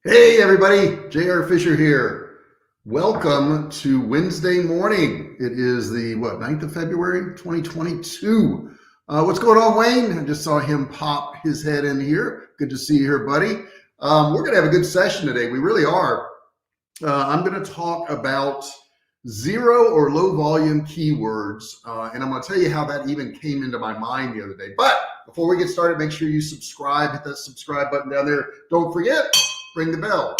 Hey everybody, J.R. Fisher here. Welcome to Wednesday morning. It is the 9th of February 2022. What's going on, Wayne? I just saw him pop his head in here. Good to see you here, buddy. We're going to have a good session today. We really are. I'm going to talk about zero or low volume keywords, and I'm going to tell you how that even came into my mind the other day. But before we get started, make sure you subscribe. Hit that subscribe button down there. Don't forget, ring the bell.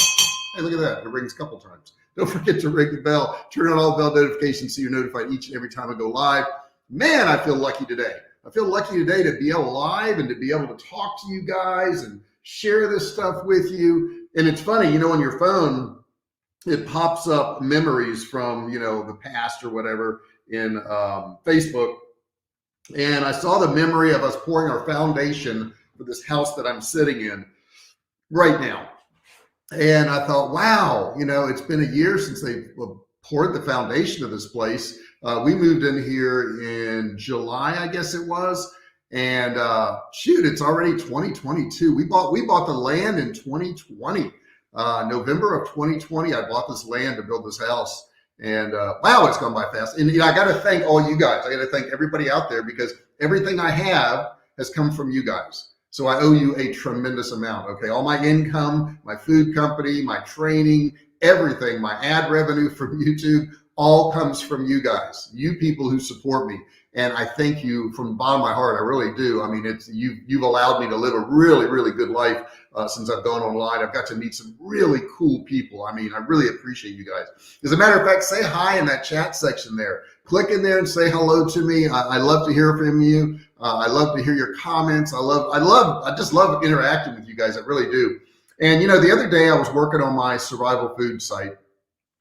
Hey, look at that. It rings a couple times. Don't forget to ring the bell. Turn on all bell notifications so you're notified each and every time I go live. Man, I feel lucky today. I feel lucky today to be alive and to be able to talk to you guys and share this stuff with you. And it's funny, on your phone, it pops up memories from, the past or whatever in Facebook. And I saw the memory of us pouring our foundation for this house that I'm sitting in right now. And I thought, wow, it's been a year since they poured the foundation of this place. We moved in here in July, I guess it was. And shoot, it's already 2022. We bought the land in 2020. November of 2020, I bought this land to build this house. And wow, it's gone by fast. And I got to thank all you guys. I got to thank everybody out there because everything I have has come from you guys. So I owe you a tremendous amount. Okay, all my income, my food company, my training, everything, my ad revenue from YouTube, all comes from you guys, you people who support me. And I thank you from the bottom of my heart. I really do. I mean, you've allowed me to live a really, really good life since I've gone online. I've got to meet some really cool people. I mean, I really appreciate you guys. As a matter of fact, say hi in that chat section there. Click in there and say hello to me. I love to hear from you. I love to hear your comments. I just love interacting with you guys. I really do. And the other day I was working on my survival food site,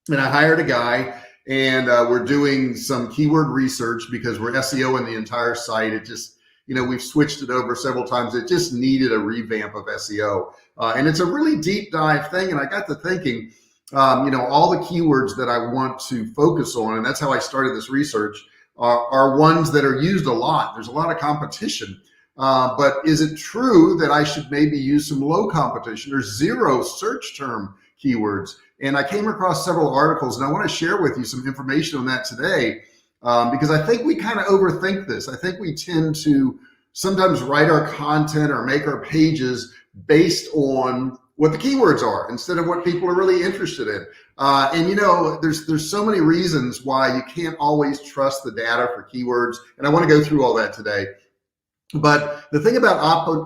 and I hired a guy. And we're doing some keyword research because we're SEOing the entire site. It just, we've switched it over several times. It just needed a revamp of SEO. And it's a really deep dive thing. And I got to thinking, all the keywords that I want to focus on, and that's how I started this research, are ones that are used a lot. There's a lot of competition. But is it true that I should maybe use some low competition or zero search term keywords? And I came across several articles, and I want to share with you some information on that today because I think we kind of overthink this. I think we tend to sometimes write our content or make our pages based on what the keywords are instead of what people are really interested in. And there's so many reasons why you can't always trust the data for keywords, and I want to go through all that today. But the thing about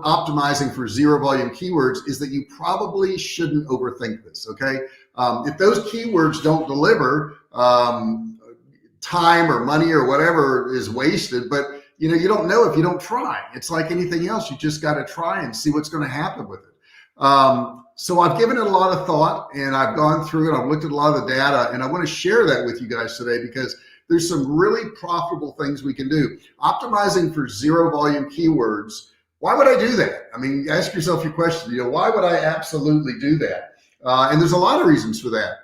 optimizing for zero volume keywords is that you probably shouldn't overthink this, okay? If those keywords don't deliver, time or money or whatever is wasted, but you don't know if you don't try. It's like anything else. You just got to try and see what's going to happen with it. So I've given it a lot of thought, and I've gone through it. I've looked at a lot of the data, and I want to share that with you guys today because there's some really profitable things we can do. Optimizing for zero volume keywords. Why would I do that? I mean, ask yourself your question, why would I absolutely do that? And there's a lot of reasons for that.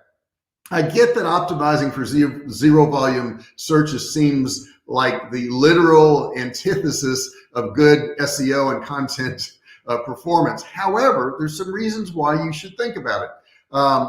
I get that optimizing for zero volume searches seems like the literal antithesis of good SEO and content performance. However, there's some reasons why you should think about it.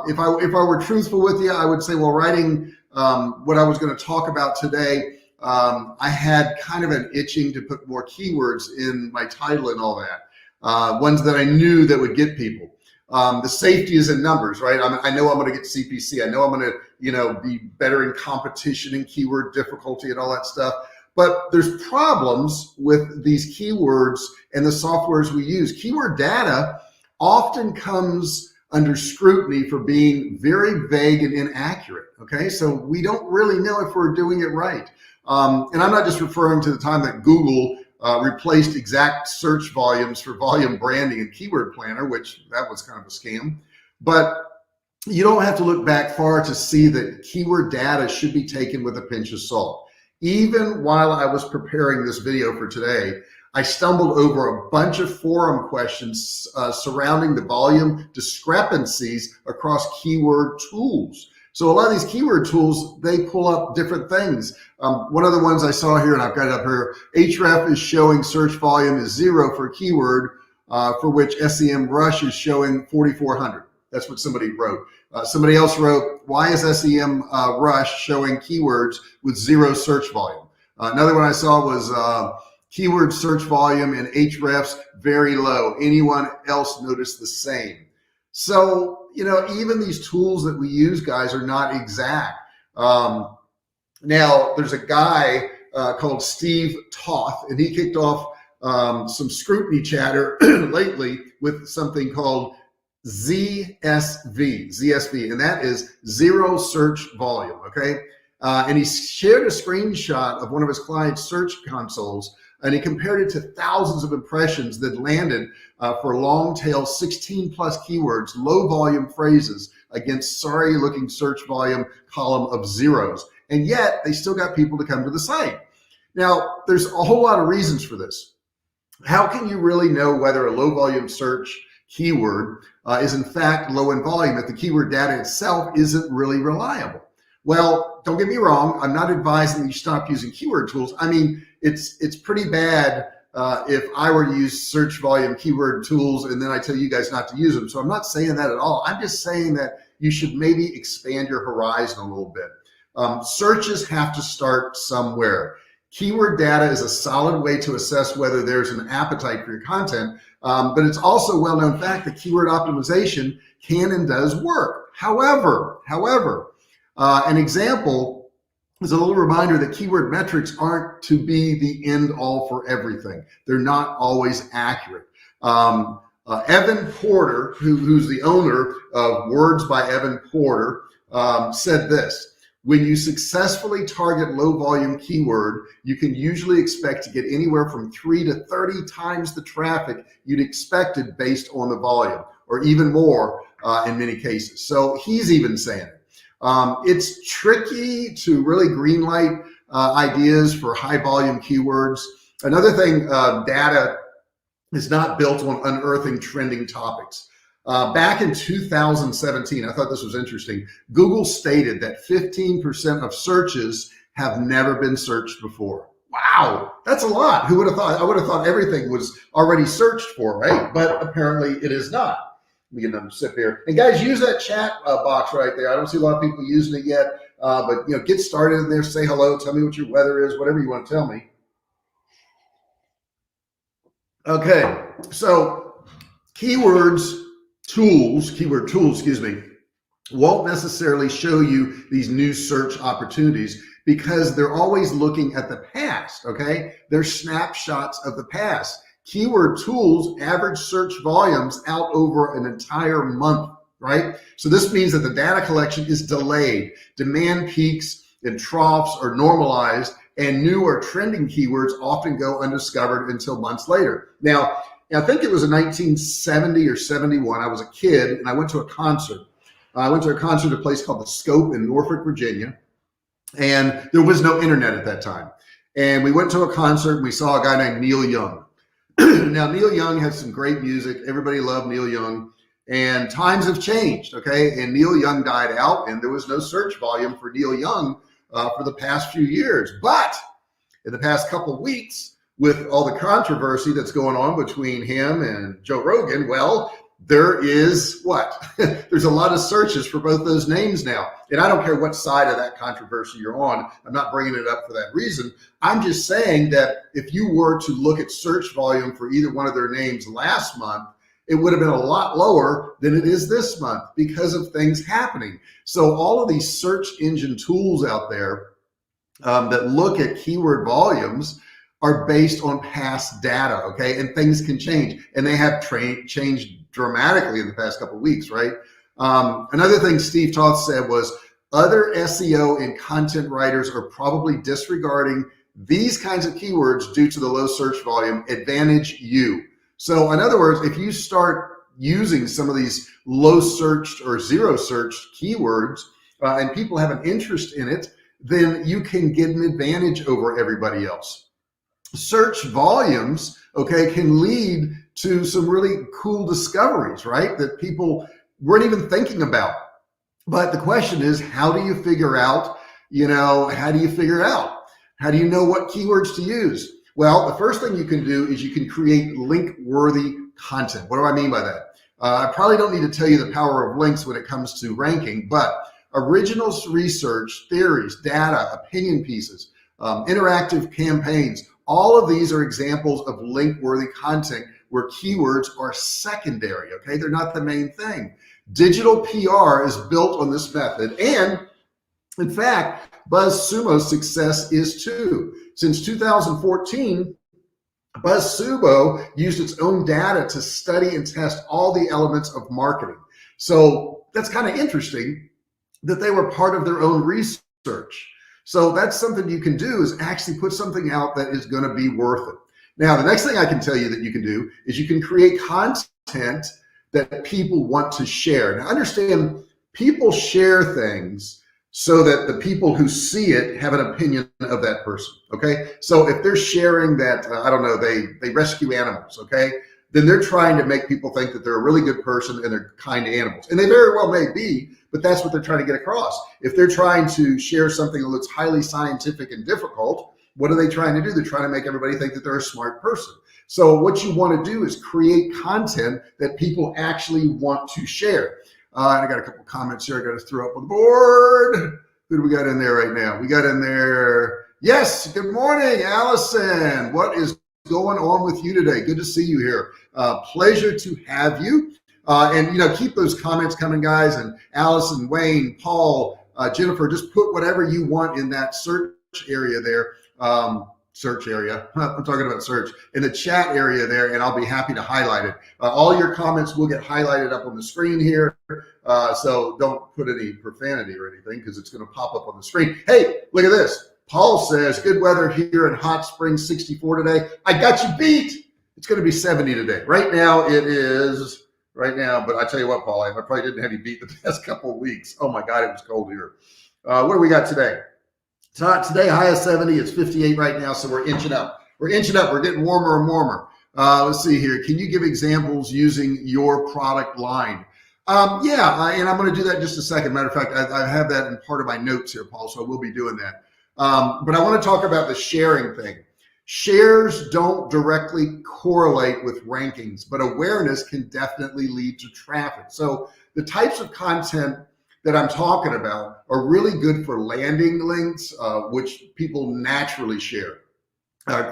If I were truthful with you, I would say, well, writing what I was going to talk about today, I had kind of an itching to put more keywords in my title and all that, ones that I knew that would get people. The safety is in numbers, right? I know I'm going to get CPC. I know I'm going to, be better in competition and keyword difficulty and all that stuff. But there's problems with these keywords and the softwares we use. Keyword data often comes under scrutiny for being very vague and inaccurate, okay? So we don't really know if we're doing it right. And I'm not just referring to the time that Google replaced exact search volumes for volume branding and keyword planner, which that was kind of a scam. But you don't have to look back far to see that keyword data should be taken with a pinch of salt. Even while I was preparing this video for today, I stumbled over a bunch of forum questions surrounding the volume discrepancies across keyword tools. So a lot of these keyword tools, they pull up different things. One of the ones I saw here, and I've got it up here, Href is showing search volume is 0 for a keyword, for which SEMrush is showing 4,400. That's what somebody wrote. Somebody else wrote, why is SEM Rush showing keywords with zero search volume? Another one I saw was keyword search volume in Hrefs very low. Anyone else notice the same? So, you know, even these tools that we use, guys, are not exact. Now, there's a guy called Steve Toth, and he kicked off some scrutiny chatter lately with something called ZSV, and that is zero search volume, okay? And he shared a screenshot of one of his clients' search consoles, and he compared it to thousands of impressions that landed for long tail 16 plus keywords, low volume phrases against sorry looking search volume column of zeros. And yet they still got people to come to the site. Now, there's a whole lot of reasons for this. How can you really know whether a low volume search keyword is in fact low in volume if the keyword data itself isn't really reliable? Well, don't get me wrong. I'm not advising you stop using keyword tools. I mean, it's pretty bad if I were to use search volume keyword tools and then I tell you guys not to use them. So I'm not saying that at all. I'm just saying that you should maybe expand your horizon a little bit. Searches have to start somewhere. Keyword data is a solid way to assess whether there's an appetite for your content, but it's also a well-known fact that keyword optimization can and does work. However, an example is a little reminder that keyword metrics aren't to be the end all for everything. They're not always accurate. Evan Porter, who's the owner of Words by Evan Porter, said this: when you successfully target low volume keyword, you can usually expect to get anywhere from 3 to 30 times the traffic you'd expected based on the volume, or even more in many cases. So he's even saying it. It's tricky to really greenlight ideas for high volume keywords. Another thing, data is not built on unearthing trending topics. Back in 2017, I thought this was interesting. Google stated that 15% of searches have never been searched before. Wow, that's a lot. Who would have thought? I would have thought everything was already searched for, right? But apparently it is not. Let me get another sip here. And guys, use that chat box right there. I don't see a lot of people using it yet, but you know, get started in there. Say hello. Tell me what your weather is. Whatever you want to tell me. Okay, so keyword tools, won't necessarily show you these new search opportunities because they're always looking at the past, okay? They're snapshots of the past. Keyword tools average search volumes out over an entire month, right? So this means that the data collection is delayed. Demand peaks and troughs are normalized, and new or trending keywords often go undiscovered until months later. Now, I think it was in 1970 or 71. I was a kid and I went to a concert. I went to a concert at a place called the Scope in Norfolk, Virginia. And there was no internet at that time. And we went to a concert and we saw a guy named Neil Young. Now, Neil Young has some great music. Everybody loved Neil Young. And times have changed, okay? And Neil Young died out and there was no search volume for Neil Young for the past few years. But in the past couple of weeks, with all the controversy that's going on between him and Joe Rogan, well, there is what? There's a lot of searches for both those names now. And I don't care what side of that controversy you're on. I'm not bringing it up for that reason. I'm just saying that if you were to look at search volume for either one of their names last month, it would have been a lot lower than it is this month because of things happening. So all of these search engine tools out there that look at keyword volumes are based on past data, okay? And things can change, and they have changed dramatically in the past couple of weeks, right? Another thing Steve Toth said was other SEO and content writers are probably disregarding these kinds of keywords due to the low search volume. Advantage you. So in other words, if you start using some of these low searched or zero searched keywords and people have an interest in it, then you can get an advantage over everybody else. Search volumes, okay, can lead to some really cool discoveries, right? That people weren't even thinking about. But the question is, how do you figure out, how do you know what keywords to use? Well, the first thing you can do is you can create link-worthy content. What do I mean by that? I probably don't need to tell you the power of links when it comes to ranking, but original research, theories, data, opinion pieces, interactive campaigns, all of these are examples of link-worthy content where keywords are secondary, okay? They're not the main thing. Digital PR is built on this method, and in fact, BuzzSumo's success is too. Since 2014, BuzzSumo used its own data to study and test all the elements of marketing. So that's kind of interesting that they were part of their own research. So that's something you can do, is actually put something out that is going to be worth it. Now, the next thing I can tell you that you can do is you can create content that people want to share. Now, understand, people share things so that the people who see it have an opinion of that person, okay? So if they're sharing that, I don't know, they rescue animals, okay? Then they're trying to make people think that they're a really good person and they're kind to animals. And they very well may be, but that's what they're trying to get across. If they're trying to share something that's highly scientific and difficult, what are they trying to do? They're trying to make everybody think that they're a smart person. So what you want to do is create content that people actually want to share. I got a couple comments here I got to throw up on the board. Who do we got in there right now? We got in there, yes, good morning, Allison. What is going on with you today? Good to see you here. Pleasure to have you. And, keep those comments coming, guys. And Allison, Wayne, Paul, Jennifer, just put whatever you want in that search area there. Search area, I'm talking about search, in the chat area there, and I'll be happy to highlight it. All your comments will get highlighted up on the screen here. So don't put any profanity or anything, because it's going to pop up on the screen. Hey, look at this. Paul says, good weather here in Hot Springs, 64 today. I got you beat. It's going to be 70 today. Right now it is, but I tell you what, Paul, I probably didn't have you beat the past couple of weeks. Oh my God, it was cold here. What do we got today? Today, high of 70, it's 58 right now, so we're inching up. We're getting warmer and warmer. Let's see here. Can you give examples using your product line? And I'm going to do that in just a second. Matter of fact, I have that in part of my notes here, Paul, so I will be doing that. But I want to talk about the sharing thing. Shares don't directly correlate with rankings, but awareness can definitely lead to traffic. So the types of content that I'm talking about are really good for landing links, which people naturally share.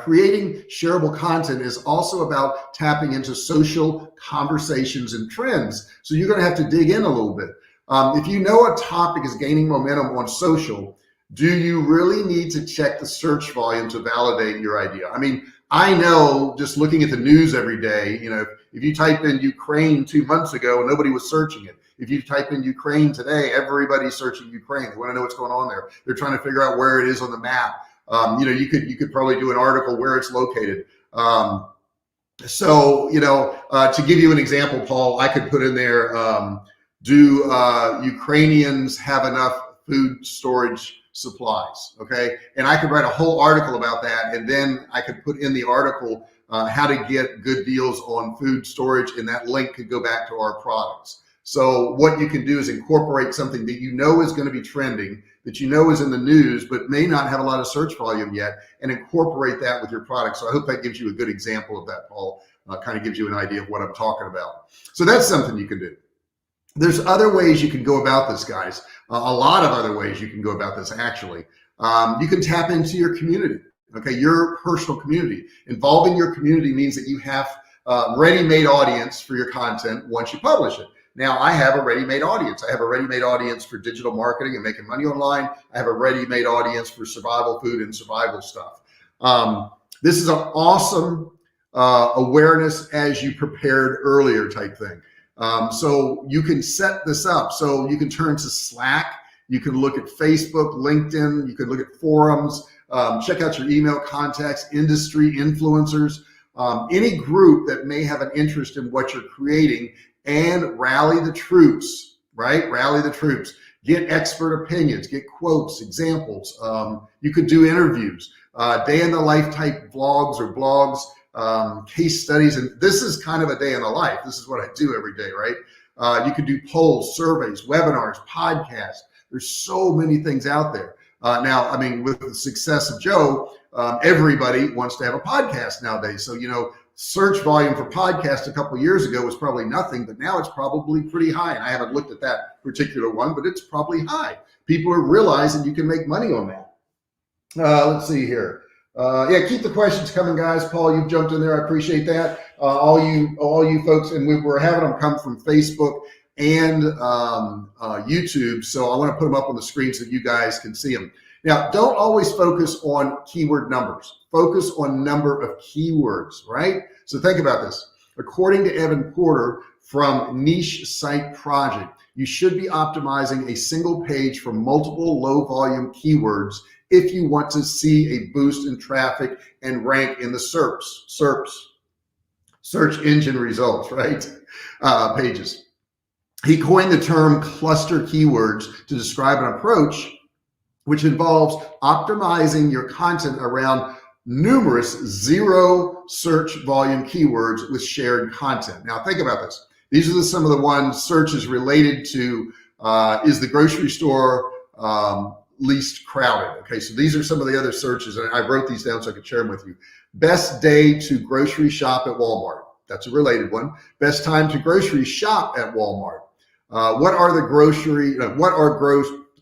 Creating shareable content is also about tapping into social conversations and trends. So you're going to have to dig in a little bit. If you know a topic is gaining momentum on social, do you really need to check the search volume to validate your idea? I mean, I know just looking at the news every day, if you type in Ukraine 2 months ago, nobody was searching it. If you type in Ukraine today, everybody's searching Ukraine. They want to know what's going on there. They're trying to figure out where it is on the map. You could probably do an article where it's located. To give you an example, Paul, I could put in there, do Ukrainians have enough food storage supplies? Okay. And I could write a whole article about that. And then I could put in the article, how to get good deals on food storage. And that link could go back to our products. So what you can do is incorporate something that you know is going to be trending, that you know is in the news, but may not have a lot of search volume yet, and incorporate that with your product. So I hope that gives you a good example of that, Paul. Kind of gives you an idea of what I'm talking about. So that's something you can do. There's other ways you can go about this, guys. A lot of other ways you can go about this, actually. You can tap into your community, okay, your personal community. Involving your community means that you have a ready-made audience for your content once you publish it. Now, I have a ready-made audience. I have a ready-made audience for digital marketing and making money online. I have a ready-made audience for survival food and survival stuff. This is an awesome awareness as you prepared earlier type thing. So you can set this up. So you can turn to Slack. You can look at Facebook, LinkedIn. You can look at forums. Check out your email contacts, industry influencers, any group that may have an interest in what you're creating, and rally the troops, right? Rally the troops. Get expert opinions, get quotes, examples. You could do interviews, day in the life type vlogs or blogs, case studies. And this is kind of a day in the life. This is what I do every day, right? You could do polls, surveys, webinars, podcasts. There's so many things out there. Now, I mean, with the success of Joe, everybody wants to have a podcast nowadays. So, search volume for podcasts a couple of years ago was probably nothing, but now it's probably pretty high. And I haven't looked at that particular one, but it's probably high. People are realizing you can make money on that. Let's see here. Yeah, keep the questions coming, guys. Paul, you've jumped in there. I appreciate that. All you folks, and we're having them come from Facebook and YouTube. So I want to put them up on the screen so that you guys can see them. Now, don't always focus on keyword numbers. Focus on number of keywords, right? So think about this. According to Evan Porter from Niche Site Project, you should be optimizing a single page for multiple low volume keywords if you want to see a boost in traffic and rank in the SERPs, search engine results, right? Pages. He coined the term cluster keywords to describe an approach which involves optimizing your content around numerous zero search volume keywords with shared content. Now think about this. These are some of the ones searches related to, is the grocery store least crowded? Okay, so these are some of the other searches, and I wrote these down so I could share them with you. Best day to grocery shop at Walmart. That's a related one. Best time to grocery shop at Walmart.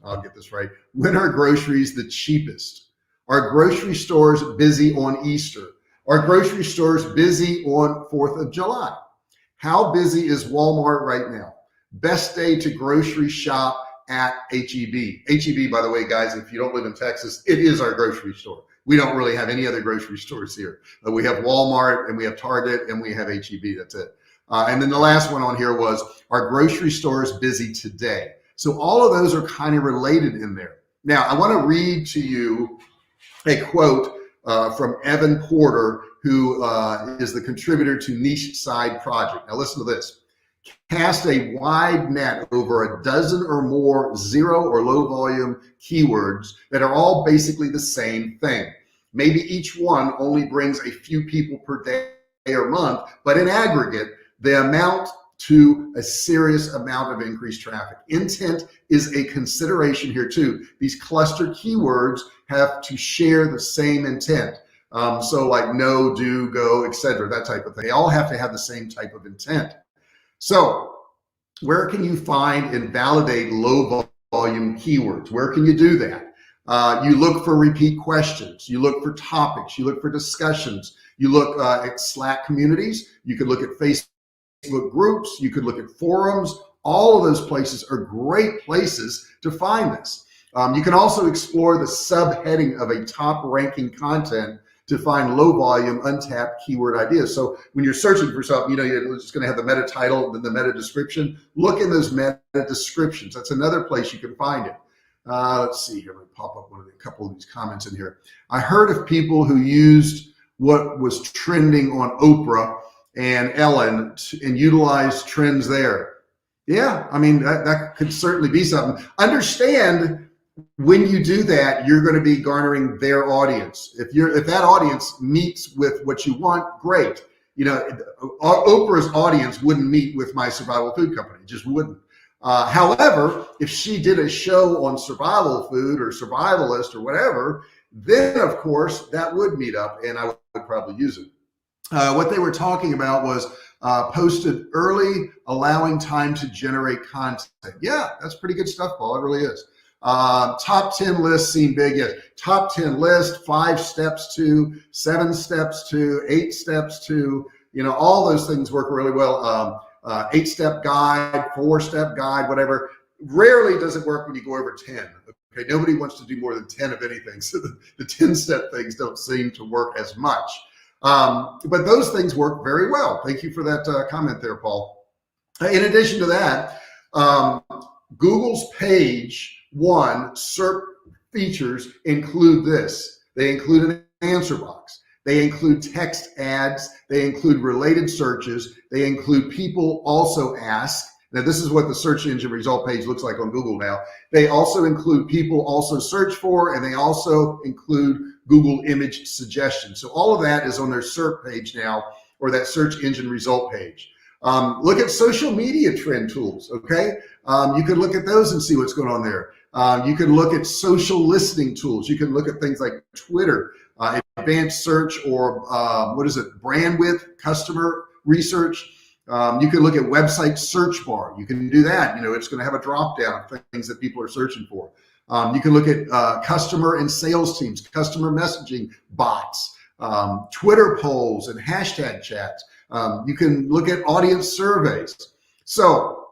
I'll get this right. When are groceries the cheapest? Are grocery stores busy on Easter? Are grocery stores busy on 4th of July? How busy is Walmart right now? Best day to grocery shop at HEB. HEB, by the way, guys, if you don't live in Texas, it is our grocery store. We don't really have any other grocery stores here. We have Walmart and we have Target and we have HEB. That's it. And then the last one on here was, are grocery stores busy today? So all of those are kind of related in there. Now, I want to read to you a quote from Evan Porter, who is the contributor to Niche Site Project. Now listen to this. Cast a wide net over a dozen or more zero or low volume keywords that are all basically the same thing. Maybe each one only brings a few people per day or month, but in aggregate, they amount to a serious amount of increased traffic. Intent is a consideration here too. These cluster keywords have to share the same intent. So like no, do, go, etc., that type of thing. They all have to have the same type of intent. So where can you find and validate low volume keywords? Where can you do that? You look for repeat questions. You look for topics. You look for discussions. You look at Slack communities. You could look at Facebook groups. You could look at forums. All of those places are great places to find this. You can also explore the subheading of a top ranking content to find low volume, untapped keyword ideas. So when you're searching for something, you're just going to have the meta title and the meta description. Look in those meta descriptions. That's another place you can find it. Let's see here. Let me pop up a couple of these comments in here. I heard of people who used what was trending on Oprah and Ellen and utilized trends there. Yeah, I mean, that could certainly be something. Understand, when you do that, you're going to be garnering their audience. If that audience meets with what you want, great. Oprah's audience wouldn't meet with my survival food company, just wouldn't. However, if she did a show on survival food or survivalist or whatever, then of course that would meet up and I would probably use it. What they were talking about was posted early, allowing time to generate content. Yeah, that's pretty good stuff, Paul. It really is. Top 10 lists seem big. Yes. Top 10 list, 5 steps to, 7 steps to, 8 steps to, all those things work really well. 8-step guide, 4-step guide, whatever. Rarely does it work when you go over 10. Okay, nobody wants to do more than 10 of anything. So the 10-step things don't seem to work as much. But those things work very well. Thank you for that comment there, Paul. In addition to that, Google's page 1 SERP features include this. They include an answer box. They include text ads. They include related searches. They include people also ask. Now, this is what the search engine result page looks like on Google now. They also include people also search for, and they also include Google image suggestions. So all of that is on their SERP page now, or that search engine result page. Look at social media trend tools, okay? You could look at those and see what's going on there. You can look at social listening tools. You can look at things like Twitter, advanced search, or brand width, customer research. You can look at website search bar. You can do that. It's going to have a drop down of things that people are searching for. You can look at customer and sales teams, customer messaging bots, Twitter polls and hashtag chats. You can look at audience surveys. So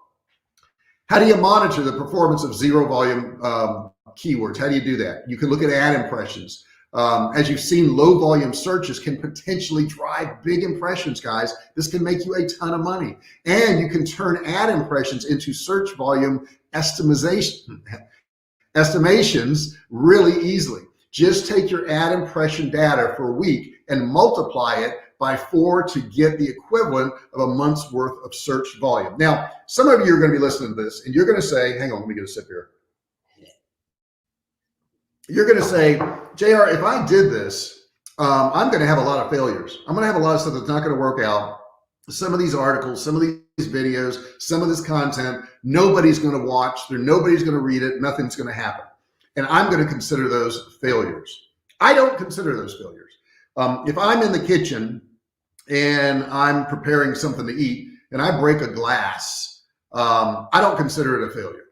how do you monitor the performance of zero volume keywords? How do you do that? You can look at ad impressions. As you've seen, low volume searches can potentially drive big impressions, guys. This can make you a ton of money. And you can turn ad impressions into search volume estimations really easily. Just take your ad impression data for a week and multiply it by 4 to get the equivalent of a month's worth of search volume. Now, some of you are going to be listening to this and you're going to say, hang on, let me get a sip here. You're going to say, JR, if I did this, I'm going to have a lot of failures. I'm going to have a lot of stuff that's not going to work out. Some of these articles, some of these videos, some of this content, nobody's going to watch. Nobody's going to read it. Nothing's going to happen. And I'm going to consider those failures. I don't consider those failures. If I'm in the kitchen and I'm preparing something to eat and I break a glass, I don't consider it a failure.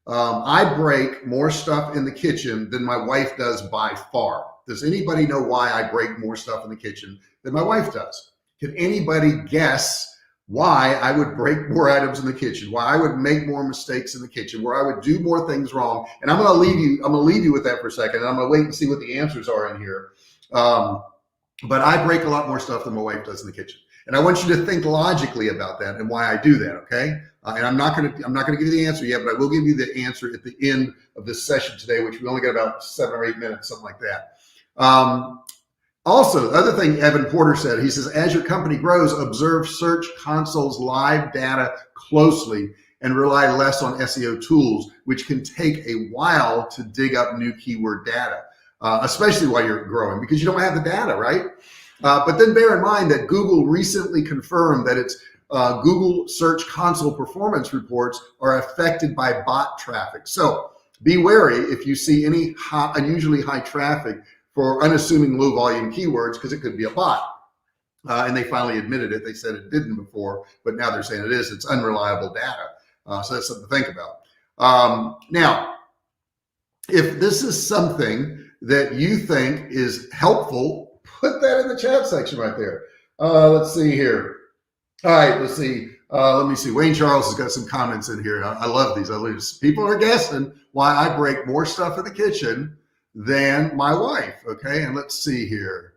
I break more stuff in the kitchen than my wife does by far. Does anybody know why I break more stuff in the kitchen than my wife does? Can anybody guess why I would break more items in the kitchen, why I would make more mistakes in the kitchen, where I would do more things wrong? And I'm going to leave you with that for a second, and I'm going to wait and see what the answers are in here. But I break a lot more stuff than my wife does in the kitchen. And I want you to think logically about that and why I do that, okay? And I'm not going to give you the answer yet, but I will give you the answer at the end of this session today, which we only got about 7 or 8 minutes, something like that. Also, the other thing Evan Porter said, he says, as your company grows, observe Search Console's live data closely and rely less on SEO tools, which can take a while to dig up new keyword data, especially while you're growing, because you don't have the data, right? But then bear in mind that Google recently confirmed that its Google Search Console performance reports are affected by bot traffic. So be wary if you see any unusually high traffic for unassuming low volume keywords, because it could be a bot. And they finally admitted it. They said it didn't before, but now they're saying it is. It's unreliable data. So that's something to think about. Now, if this is something that you think is helpful, put that in the chat section right there. Let's see here. All right, let's see. Let me see. Wayne Charles has got some comments in here. I love these. People are guessing why I break more stuff in the kitchen than my wife. Okay, and let's see here.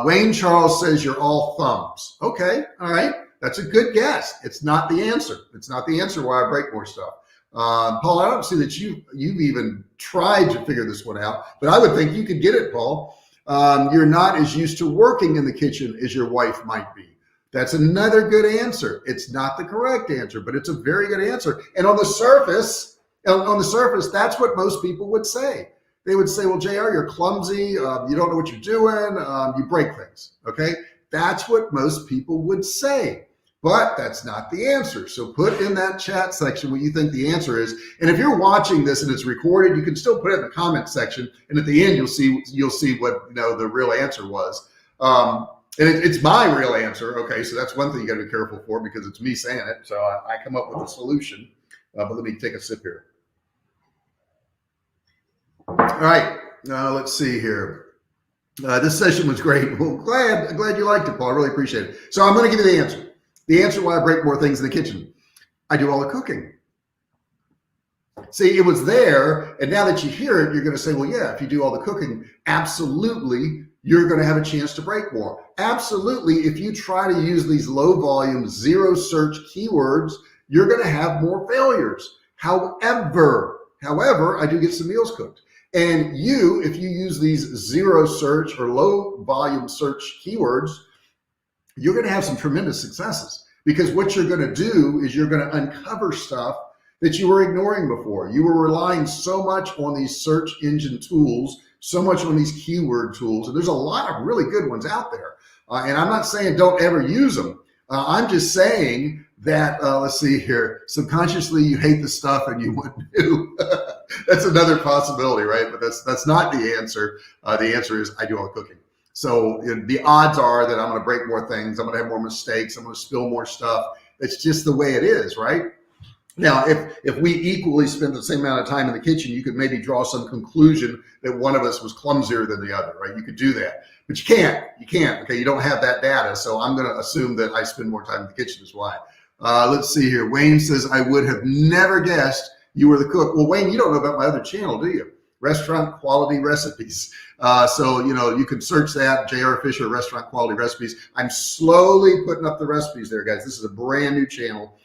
Wayne Charles says you're all thumbs. Okay, all right. That's a good guess. It's not the answer. It's not the answer why I break more stuff. Paul, I don't see that you've even tried to figure this one out, but I would think you could get it, Paul. You're not as used to working in the kitchen as your wife might be. That's another good answer. It's not the correct answer, but it's a very good answer. And on the surface, that's what most people would say. They would say, well, JR, you're clumsy. You don't know what you're doing. You break things. Okay. That's what most people would say, but that's not the answer. So put in that chat section what you think the answer is. And if you're watching this and it's recorded, you can still put it in the comment section. And at the end, you'll see what the real answer was. And it's my real answer. Okay. So that's one thing you got to be careful for, because it's me saying it. So I come up with a solution, but let me take a sip here. All right, let's see here. This session was great. Well, glad you liked it, Paul. I really appreciate it. So I'm going to give you the answer. The answer why I break more things in the kitchen. I do all the cooking. See, it was there, and now that you hear it, you're going to say, well, yeah, if you do all the cooking, absolutely, you're going to have a chance to break more. Absolutely, if you try to use these low volume, zero search keywords, you're going to have more failures. However, I do get some meals cooked. And if you use these zero search or low volume search keywords, you're going to have some tremendous successes, because what you're going to do is you're going to uncover stuff that you were ignoring before. You were relying so much on these search engine tools, so much on these keyword tools. And there's a lot of really good ones out there. And I'm not saying don't ever use them. I'm just saying that, let's see here, subconsciously you hate the stuff and you wouldn't do. That's another possibility, right? But that's not the answer. The answer is I do all the cooking. So the odds are that I'm going to break more things. I'm going to have more mistakes. I'm going to spill more stuff. It's just the way it is, right? Now, if we equally spend the same amount of time in the kitchen, you could maybe draw some conclusion that one of us was clumsier than the other, right? You could do that, but you can't. Okay, you don't have that data, so I'm going to assume that I spend more time in the kitchen is why. Let's see here. Wayne says, I would have never guessed you were the cook. Well, Wayne, you don't know about my other channel, do you? Restaurant Quality Recipes. So, you can search that, J.R. Fisher Restaurant Quality Recipes. I'm slowly putting up the recipes there, guys. This is a brand new channel.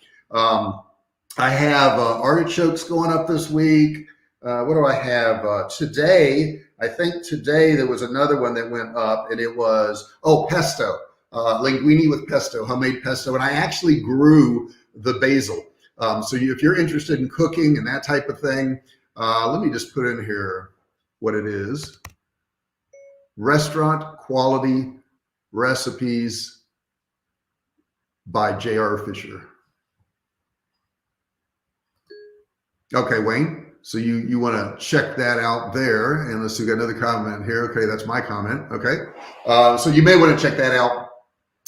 I have artichokes going up this week. What do I have today? I think today there was another one that went up, and it was, pesto, linguine with pesto, homemade pesto. And I actually grew the basil. So if you're interested in cooking and that type of thing, let me just put in here what it is. Restaurant Quality Recipes by J.R. Fisher. Okay, Wayne. So you want to check that out there. And let's see, we got another comment here. Okay, that's my comment. Okay. So you may want to check that out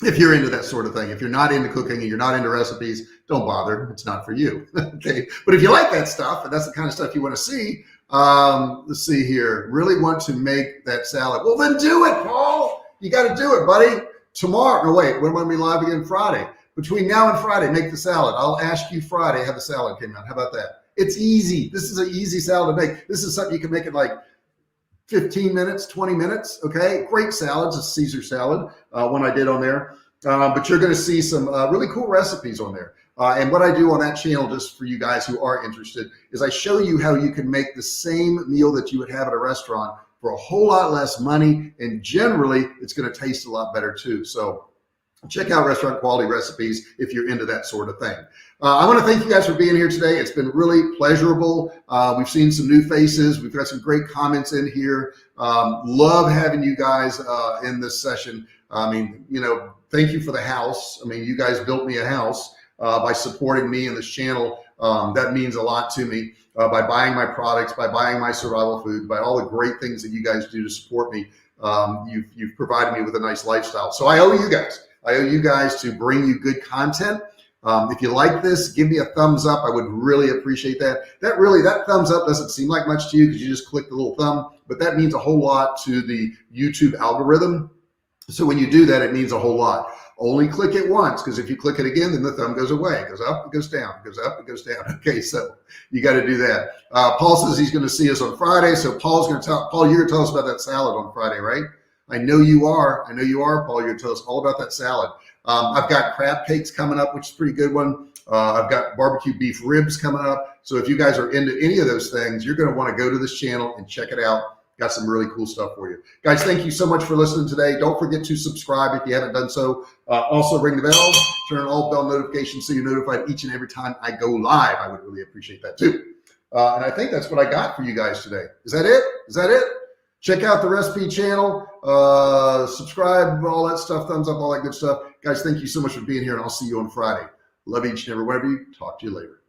if you're into that sort of thing. If you're not into cooking and you're not into recipes, don't bother. It's not for you. Okay. But if you like that stuff and that's the kind of stuff you want to see, let's see here. Really want to make that salad. Well, then do it, Paul. You got to do it, buddy. Tomorrow. No, wait. When am I going to be live again? Friday. Between now and Friday, make the salad. I'll ask you Friday how the salad came out. How about that? It's easy. This is an easy salad to make. This is something you can make in like 15 minutes, 20 minutes. Okay. Great salads. It's Caesar salad, one I did on there. But you're going to see some really cool recipes on there. And what I do on that channel, just for you guys who are interested, is I show you how you can make the same meal that you would have at a restaurant for a whole lot less money. And generally, it's going to taste a lot better too. So check out Restaurant Quality Recipes if you're into that sort of thing. I want to thank you guys for being here today. It's been really pleasurable. We've seen some new faces. We've got some great comments in here. Love having you guys in this session. I mean, thank you for the house. I mean, you guys built me a house by supporting me in this channel. That means a lot to me. By buying my products, by buying my survival food, by all the great things that you guys do to support me. You've provided me with a nice lifestyle. So I owe you guys. I owe you guys to bring you good content. If you like this, give me a thumbs up. I would really appreciate that. That thumbs up doesn't seem like much to you because you just click the little thumb, but that means a whole lot to the YouTube algorithm. So when you do that, it means a whole lot. Only click it once, because if you click it again, then the thumb goes away. It goes up, it goes down, it goes up, it goes down. Okay, so you got to do that. Paul says he's going to see us on Friday. So Paul, you're going to tell us about that salad on Friday, right? I know you are. Paul. You're going to tell us all about that salad. I've got crab cakes coming up, which is a pretty good one. I've got barbecue beef ribs coming up. So if you guys are into any of those things, you're going to want to go to this channel and check it out. Got some really cool stuff for you. Guys, thank you so much for listening today. Don't forget to subscribe if you haven't done so. Also ring the bell, turn on all bell notifications so you're notified each and every time I go live. I would really appreciate that too. And I think that's what I got for you guys today. Is that it? Check out the recipe channel, subscribe, all that stuff, thumbs up, all that good stuff. Guys, thank you so much for being here, and I'll see you on Friday. Love each and every one of you. Talk to you later.